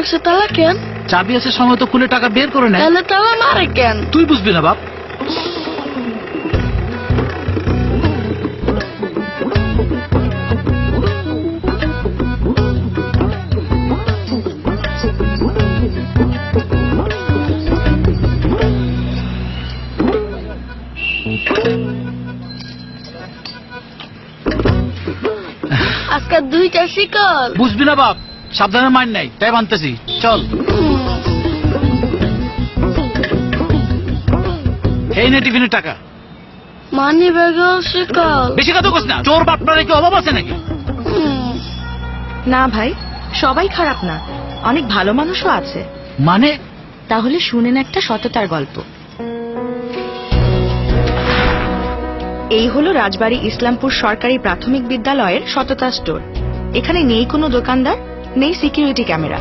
মারছে তালা কেন? চাবি আছে, সময় তো খুলে টাকা বের করে নেয়। তাহলে তালা মারে কেন? তুই বুঝবি না বাপ। আজকে 2টা শিকল। বুঝবি না বাপ, সাবধানে মার নাই, তাই মানতেছি। চল এই নে টিফিনের টাকা। মানি ব্যাগও শিকল। বেশি কথা কস না, চোর বাটপারে কি অভাব আছে নাকি? না ভাই, সবাই খারাপ না, অনেক ভালো মানুষও আছে। মানে? তাহলে শুনেন একটা সততার গল্প। এই হলো রাজবাড়ী ইসলামপুর সরকারি প্রাথমিক বিদ্যালয়ের সততা স্টোর। এখানে নেই কোনো দোকানদার, নেই সিকিউরিটি ক্যামেরা।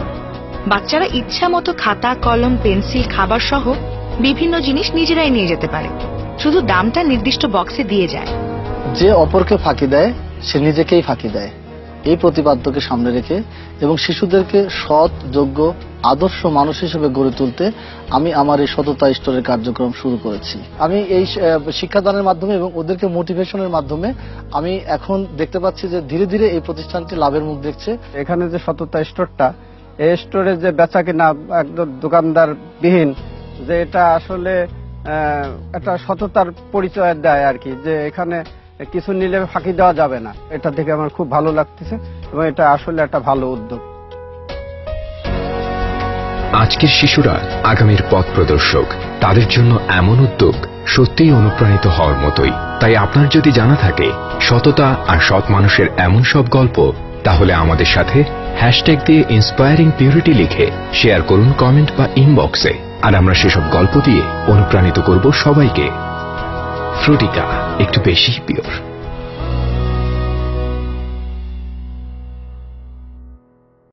বাচ্চারা ইচ্ছা মতো খাতা, কলম, পেন্সিল, খাবার সহ বিভিন্ন জিনিস নিজেরাই নিয়ে যেতে পারে। শুধু দামটা নির্দিষ্ট বক্সে দিয়ে যায়। যে অপরকে ফাঁকি দেয় সে নিজেকেই ফাঁকি দেয়, এই প্রতিপাদ্যকে সামনে রেখে এবং শিশুদেরকে সৎ, যোগ্য, আদর্শ মানুষ হিসেবে গড়ে তুলতে আমি আমার এই সততা স্টোরের কার্যক্রম শুরু করেছি। আমি এই শিক্ষাদানের মাধ্যমে এবং ওদেরকে মোটিভেশনের মাধ্যমে আমি এখন দেখতে পাচ্ছি যে ধীরে ধীরে এই প্রতিষ্ঠানটি লাভের মুখ দেখছে। এখানে যে সততা স্টোরটা, এই স্টোরে যে বেচা কিনা একদম দোকানদার বিহীন, যে এটা আসলে একটা সততার পরিচয় দেয় আর কি, যে এখানে কিছু নিলে ফাঁকি দেওয়া যাবে না। এটা দেখে আমার খুব ভালো লাগতেছে এবং এটা আসলে একটা ভালো উদ্যোগ। আজকের শিশুরা আগামীর পথ প্রদর্শক। তাদের জন্য এমন উদ্যোগ সত্যিই অনুপ্রাণিত হওয়ার মতোই। তাই আপনার যদি জানা থাকে সততা আর সৎ মানুষের এমন সব গল্প, তাহলে আমাদের সাথে হ্যাশট্যাগ দিয়ে ইন্সপায়ারিং পিউরিটি লিখে শেয়ার করুন কমেন্ট বা ইনবক্সে। আর আমরা সেসব গল্প দিয়ে অনুপ্রাণিত করব সবাইকে। ফ্রুটিকা, একটু বেশি পিওর।